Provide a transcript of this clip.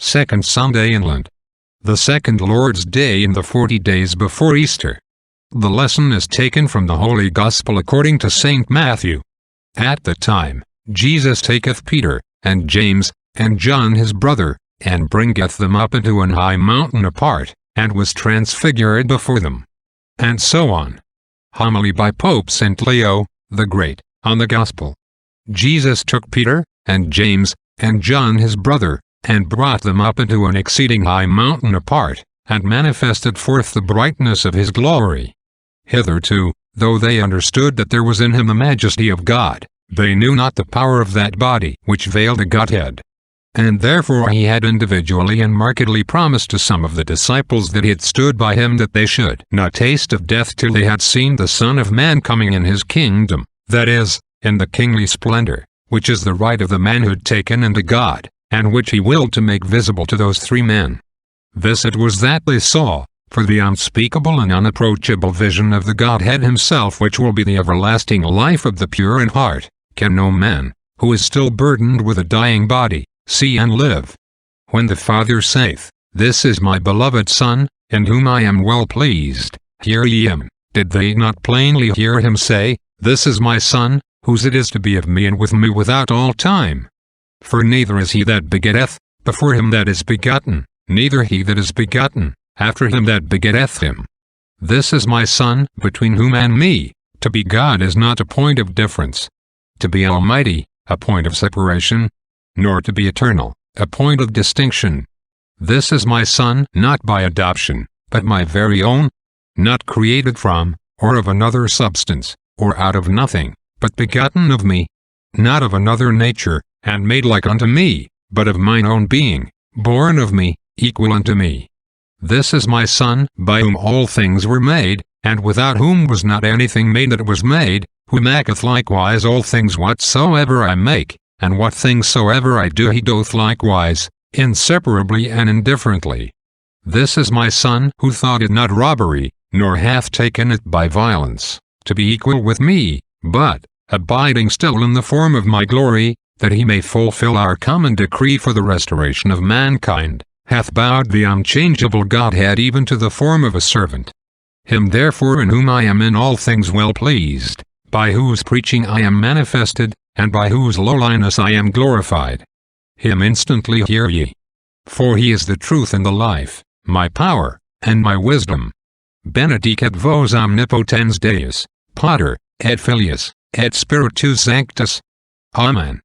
second Sunday in Lent. The second Lord's Day in the 40 days before Easter. The lesson is taken from the Holy Gospel according to St. Matthew. At the time, Jesus taketh Peter, and James, and John his brother, and bringeth them up into an high mountain apart, and was transfigured before them. And so on. Homily by Pope St. Leo the Great, on the Gospel. Jesus took Peter, and James, and John his brother, and brought them up into an exceeding high mountain apart, and manifested forth the brightness of his glory. Hitherto, though they understood that there was in him the majesty of God, they knew not the power of that body which veiled the Godhead. And therefore he had individually and markedly promised to some of the disciples that had stood by him that they should not taste of death till they had seen the Son of Man coming in his kingdom, that is, in the kingly splendor, which is the right of the manhood taken into God, and which he willed to make visible to those three men. This it was that they saw, for the unspeakable and unapproachable vision of the Godhead himself, which will be the everlasting life of the pure in heart, can no man, who is still burdened with a dying body, see and live. When the Father saith, This is my beloved Son, in whom I am well pleased, hear ye him, did they not plainly hear him say, This is my Son, whose it is to be of me and with me without all time? For neither is he that begetteth, before him that is begotten, neither he that is begotten, after him that begetteth him. This is my Son, between whom and me. To be God is not a point of difference. To be almighty, a point of separation. Nor to be eternal, a point of distinction. This is my Son, not by adoption, but my very own, not created from, or of another substance, or out of nothing, but begotten of me, not of another nature, and made like unto me, but of mine own being, born of me, equal unto me. This is my Son, by whom all things were made, and without whom was not anything made that was made, who maketh likewise all things whatsoever I make, and what things soever I do he doth likewise, inseparably and indifferently. This is my Son, who thought it not robbery, nor hath taken it by violence, to be equal with me, but, abiding still in the form of my glory, that he may fulfill our common decree for the restoration of mankind, hath bowed the unchangeable Godhead even to the form of a servant. Him therefore in whom I am in all things well pleased, by whose preaching I am manifested, and by whose lowliness I am glorified. Him instantly hear ye. For he is the truth and the life, my power, and my wisdom. Benedicat vos omnipotens Deus, Pater, et Filius, et Spiritus Sanctus. Amen.